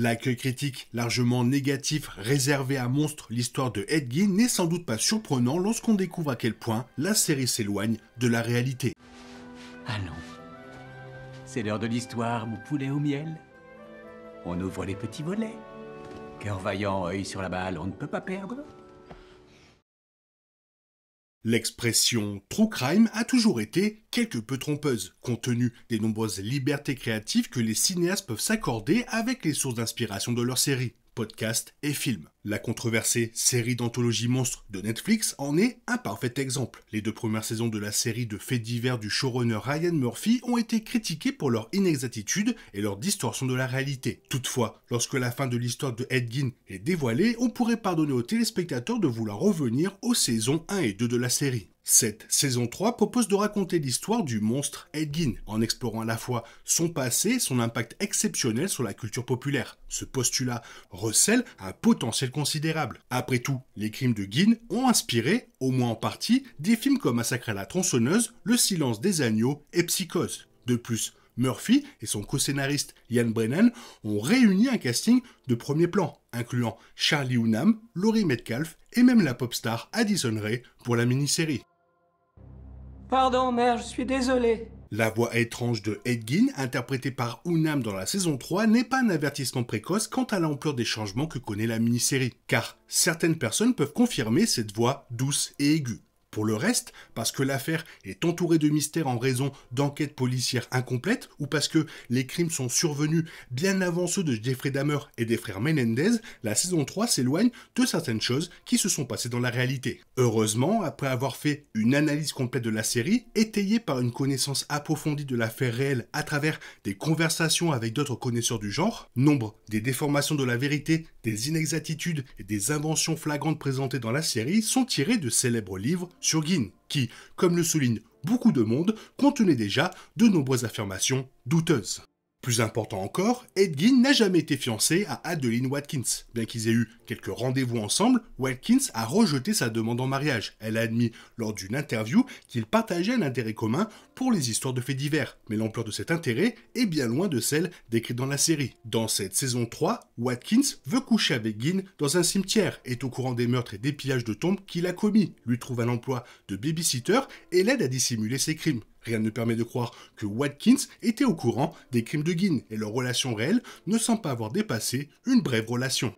L'accueil critique largement négatif réservé à Monstre, l'histoire de Ed Gein, n'est sans doute pas surprenant lorsqu'on découvre à quel point la série s'éloigne de la réalité. Allons, c'est l'heure de l'histoire, mon poulet au miel. On ouvre les petits volets. Cœur vaillant, œil sur la balle, on ne peut pas perdre. L'expression « true crime » a toujours été quelque peu trompeuse, compte tenu des nombreuses libertés créatives que les cinéastes peuvent s'accorder avec les sources d'inspiration de leurs séries, podcasts et films. La controversée série d'anthologie monstre de Netflix en est un parfait exemple. Les 2 premières saisons de la série de faits divers du showrunner Ryan Murphy ont été critiquées pour leur inexactitude et leur distorsion de la réalité. Toutefois, lorsque la fin de l'histoire de Ed Gein est dévoilée, on pourrait pardonner aux téléspectateurs de vouloir revenir aux saisons 1 et 2 de la série. Cette saison 3 propose de raconter l'histoire du monstre Ed Gein, en explorant à la fois son passé et son impact exceptionnel sur la culture populaire. Ce postulat recèle un potentiel considérable. Après tout, les crimes de Gein ont inspiré, au moins en partie, des films comme Massacre à la tronçonneuse, Le silence des agneaux et Psychose. De plus, Murphy et son co-scénariste Ian Brennan ont réuni un casting de premier plan, incluant Charlie Hunnam, Laurie Metcalf et même la pop star Addison Rae pour la mini-série. Pardon, mère, je suis désolé. La voix étrange de Ed Gein, interprétée par Hunnam dans la saison 3, n'est pas un avertissement précoce quant à l'ampleur des changements que connaît la mini-série, car certaines personnes peuvent confirmer cette voix douce et aiguë. Pour le reste, parce que l'affaire est entourée de mystères en raison d'enquêtes policières incomplètes ou parce que les crimes sont survenus bien avant ceux de Jeffrey Dahmer et des frères Menendez, la saison 3 s'éloigne de certaines choses qui se sont passées dans la réalité. Heureusement, après avoir fait une analyse complète de la série, étayée par une connaissance approfondie de l'affaire réelle à travers des conversations avec d'autres connaisseurs du genre, nombre des déformations de la vérité, des inexactitudes et des inventions flagrantes présentées dans la série sont tirées de célèbres livres sur Gein, qui, comme le souligne beaucoup de monde, contenait déjà de nombreuses affirmations douteuses. Plus important encore, Ed Gein n'a jamais été fiancé à Adeline Watkins. Bien qu'ils aient eu quelques rendez-vous ensemble, Watkins a rejeté sa demande en mariage. Elle a admis lors d'une interview qu'ils partageaient un intérêt commun pour les histoires de faits divers. Mais l'ampleur de cet intérêt est bien loin de celle décrite dans la série. Dans cette saison 3, Watkins veut coucher avec Gein dans un cimetière, est au courant des meurtres et des pillages de tombes qu'il a commis, lui trouve un emploi de babysitter et l'aide à dissimuler ses crimes. Rien ne permet de croire que Watkins était au courant des crimes de Gein et leur relation réelle ne semble pas avoir dépassé une brève relation.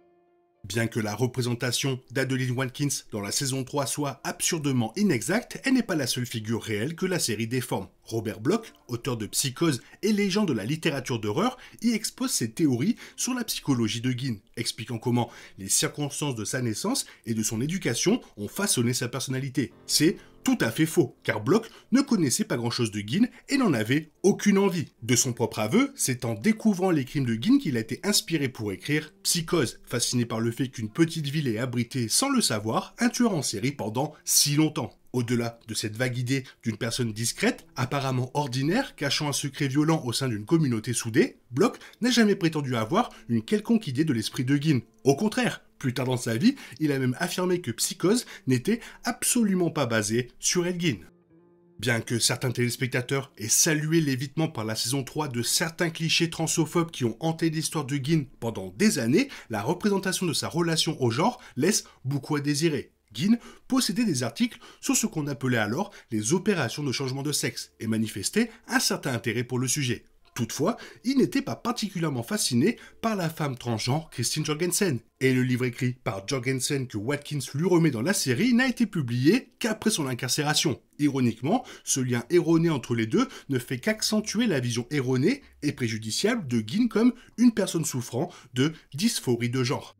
Bien que la représentation d'Adeline Watkins dans la saison 3 soit absurdement inexacte, elle n'est pas la seule figure réelle que la série déforme. Robert Bloch, auteur de Psychose et légende de la littérature d'horreur, y expose ses théories sur la psychologie de Gein, expliquant comment les circonstances de sa naissance et de son éducation ont façonné sa personnalité. C'est tout à fait faux, car Bloch ne connaissait pas grand-chose de Gein et n'en avait aucune envie. De son propre aveu, c'est en découvrant les crimes de Gein qu'il a été inspiré pour écrire Psychose, fasciné par le fait qu'une petite ville ait abrité, sans le savoir, un tueur en série pendant si longtemps. Au-delà de cette vague idée d'une personne discrète, apparemment ordinaire, cachant un secret violent au sein d'une communauté soudée, Bloch n'a jamais prétendu avoir une quelconque idée de l'esprit de Gein. Au contraire, plus tard dans sa vie, il a même affirmé que Psychose n'était absolument pas basé sur Ed Gein. Bien que certains téléspectateurs aient salué l'évitement par la saison 3 de certains clichés transophobes qui ont hanté l'histoire de Gein pendant des années, la représentation de sa relation au genre laisse beaucoup à désirer. Gein possédait des articles sur ce qu'on appelait alors les opérations de changement de sexe et manifestait un certain intérêt pour le sujet. Toutefois, il n'était pas particulièrement fasciné par la femme transgenre Christine Jorgensen, et le livre écrit par Jorgensen que Watkins lui remet dans la série n'a été publié qu'après son incarcération. Ironiquement, ce lien erroné entre les deux ne fait qu'accentuer la vision erronée et préjudiciable de Gein comme une personne souffrant de dysphorie de genre.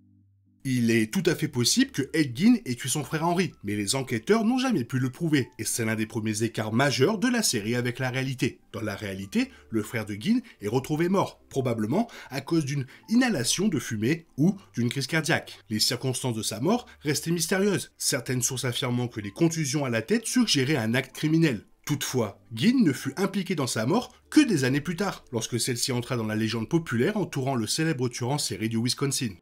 Il est tout à fait possible que Ed Gein ait tué son frère Henry, mais les enquêteurs n'ont jamais pu le prouver, et c'est l'un des premiers écarts majeurs de la série avec la réalité. Dans la réalité, le frère de Gein est retrouvé mort, probablement à cause d'une inhalation de fumée ou d'une crise cardiaque. Les circonstances de sa mort restaient mystérieuses, certaines sources affirmant que les contusions à la tête suggéraient un acte criminel. Toutefois, Gein ne fut impliqué dans sa mort que des années plus tard, lorsque celle-ci entra dans la légende populaire entourant le célèbre tueur en série du Wisconsin.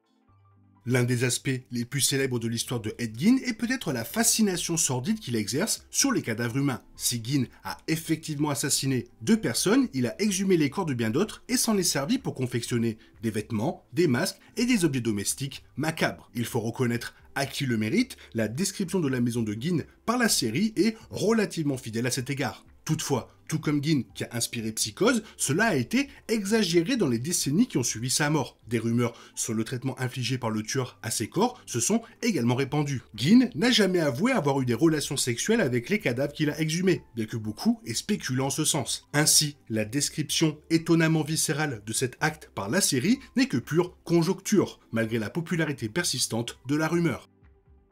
L'un des aspects les plus célèbres de l'histoire de Ed Gein est peut-être la fascination sordide qu'il exerce sur les cadavres humains. Si Gein a effectivement assassiné 2 personnes, il a exhumé les corps de bien d'autres et s'en est servi pour confectionner des vêtements, des masques et des objets domestiques macabres. Il faut reconnaître à qui le mérite, la description de la maison de Gein par la série est relativement fidèle à cet égard. Toutefois, tout comme Gein qui a inspiré Psychose, cela a été exagéré dans les décennies qui ont suivi sa mort. Des rumeurs sur le traitement infligé par le tueur à ses corps se sont également répandues. Gein n'a jamais avoué avoir eu des relations sexuelles avec les cadavres qu'il a exhumés, bien que beaucoup aient spéculé en ce sens. Ainsi, la description étonnamment viscérale de cet acte par la série n'est que pure conjoncture, malgré la popularité persistante de la rumeur.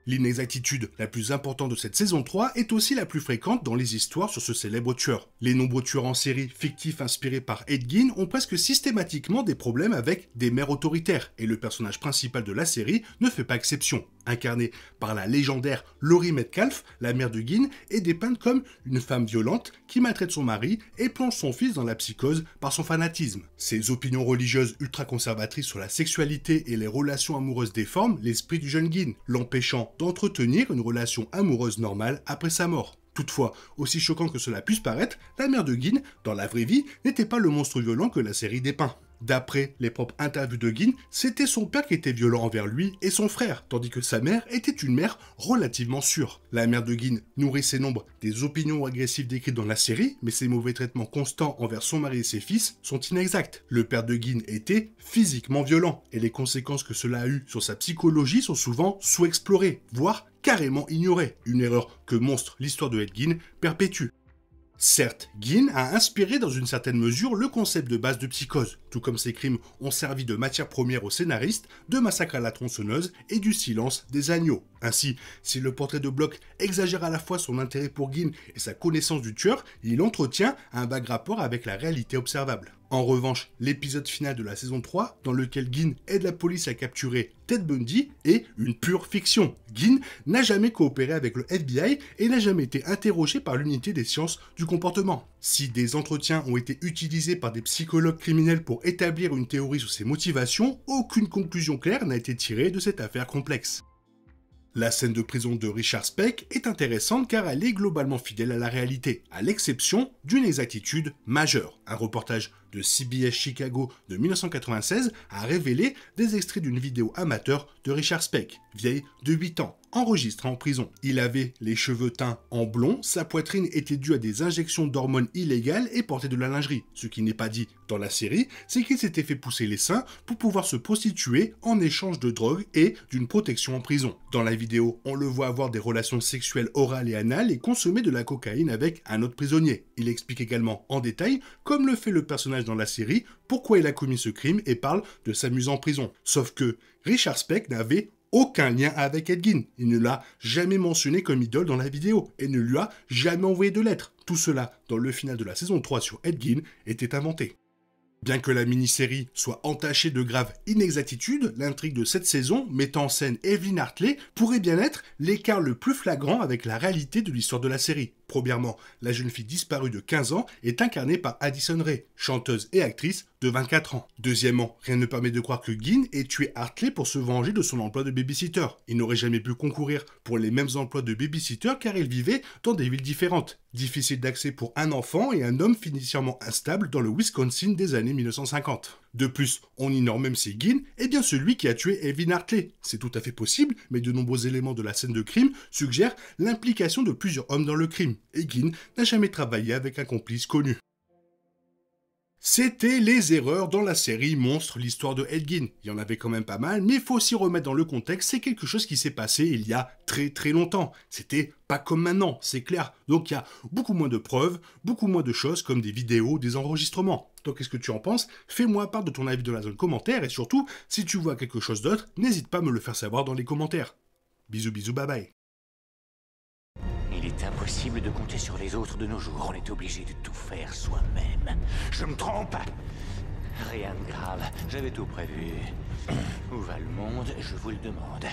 L'inexactitude la plus importante de cette saison 3 est aussi la plus fréquente dans les histoires sur ce célèbre tueur. Les nombreux tueurs en série fictifs inspirés par Ed Gein ont presque systématiquement des problèmes avec des mères autoritaires, et le personnage principal de la série ne fait pas exception. Incarnée par la légendaire Laurie Metcalf, la mère de Gein est dépeinte comme une femme violente qui maltraite son mari et plonge son fils dans la psychose par son fanatisme. Ses opinions religieuses ultra-conservatrices sur la sexualité et les relations amoureuses déforment l'esprit du jeune Gein, l'empêchant d'entretenir une relation amoureuse normale après sa mort. Toutefois, aussi choquant que cela puisse paraître, la mère de Gein, dans la vraie vie, n'était pas le monstre violent que la série dépeint. D'après les propres interviews de Gein, c'était son père qui était violent envers lui et son frère, tandis que sa mère était une mère relativement sûre. La mère de Gein nourrissait nombre des opinions agressives décrites dans la série, mais ses mauvais traitements constants envers son mari et ses fils sont inexacts. Le père de Gein était physiquement violent, et les conséquences que cela a eues sur sa psychologie sont souvent sous-explorées, voire carrément ignorées, une erreur que Monstre, l'histoire de Ed Gein, perpétue. Certes, Gein a inspiré dans une certaine mesure le concept de base de Psychose, tout comme ses crimes ont servi de matière première aux scénaristes de Massacre à la tronçonneuse et du Silence des agneaux. Ainsi, si le portrait de Block exagère à la fois son intérêt pour Gein et sa connaissance du tueur, il entretient un vague rapport avec la réalité observable. En revanche, l'épisode final de la saison 3, dans lequel Gein aide la police à capturer Ted Bundy, est une pure fiction. Gein n'a jamais coopéré avec le FBI et n'a jamais été interrogé par l'unité des sciences du comportement. Si des entretiens ont été utilisés par des psychologues criminels pour établir une théorie sur ses motivations, aucune conclusion claire n'a été tirée de cette affaire complexe. La scène de prison de Richard Speck est intéressante car elle est globalement fidèle à la réalité, à l'exception d'une exactitude majeure. Un reportage de CBS Chicago de 1996 a révélé des extraits d'une vidéo amateur de Richard Speck, vieille de 8 ans, enregistrée en prison. Il avait les cheveux teints en blond, sa poitrine était due à des injections d'hormones illégales et portait de la lingerie. Ce qui n'est pas dit dans la série, c'est qu'il s'était fait pousser les seins pour pouvoir se prostituer en échange de drogue et d'une protection en prison. Dans la vidéo, on le voit avoir des relations sexuelles orales et anales et consommer de la cocaïne avec un autre prisonnier. Il explique également en détail, comme le fait le personnage dans la série, pourquoi il a commis ce crime et parle de s'amuser en prison. Sauf que Richard Speck n'avait aucun lien avec Ed Gein. Il ne l'a jamais mentionné comme idole dans la vidéo et ne lui a jamais envoyé de lettre. Tout cela, dans le final de la saison 3 sur Ed Gein, était inventé. Bien que la mini-série soit entachée de graves inexactitudes, l'intrigue de cette saison, mettant en scène Evelyn Hartley, pourrait bien être l'écart le plus flagrant avec la réalité de l'histoire de la série. Premièrement, la jeune fille disparue de 15 ans est incarnée par Addison Rae, chanteuse et actrice de 24 ans. Deuxièmement, rien ne permet de croire que Gein ait tué Hartley pour se venger de son emploi de babysitter. Il n'aurait jamais pu concourir pour les mêmes emplois de babysitter car il vivait dans des villes différentes. Difficile d'accès pour un enfant et un homme financièrement instable dans le Wisconsin des années 1950. De plus, on ignore même si Gein est bien celui qui a tué Evelyn Hartley. C'est tout à fait possible, mais de nombreux éléments de la scène de crime suggèrent l'implication de plusieurs hommes dans le crime, et Gein n'a jamais travaillé avec un complice connu. C'était les erreurs dans la série Monstre, l'histoire de Ed Gein. Il y en avait quand même pas mal, mais il faut aussi remettre dans le contexte, c'est quelque chose qui s'est passé il y a très longtemps. C'était pas comme maintenant, c'est clair. Donc il y a beaucoup moins de preuves, beaucoup moins de choses comme des vidéos, des enregistrements. Donc qu'est-ce que tu en penses? Fais-moi part de ton avis dans la zone commentaire et surtout, si tu vois quelque chose d'autre, n'hésite pas à me le faire savoir dans les commentaires. Bisous, bye bye. Il est impossible de compter sur les autres de nos jours. On est obligé de tout faire soi-même. Je me trompe? Rien de grave. J'avais tout prévu. Où va le monde? Je vous le demande.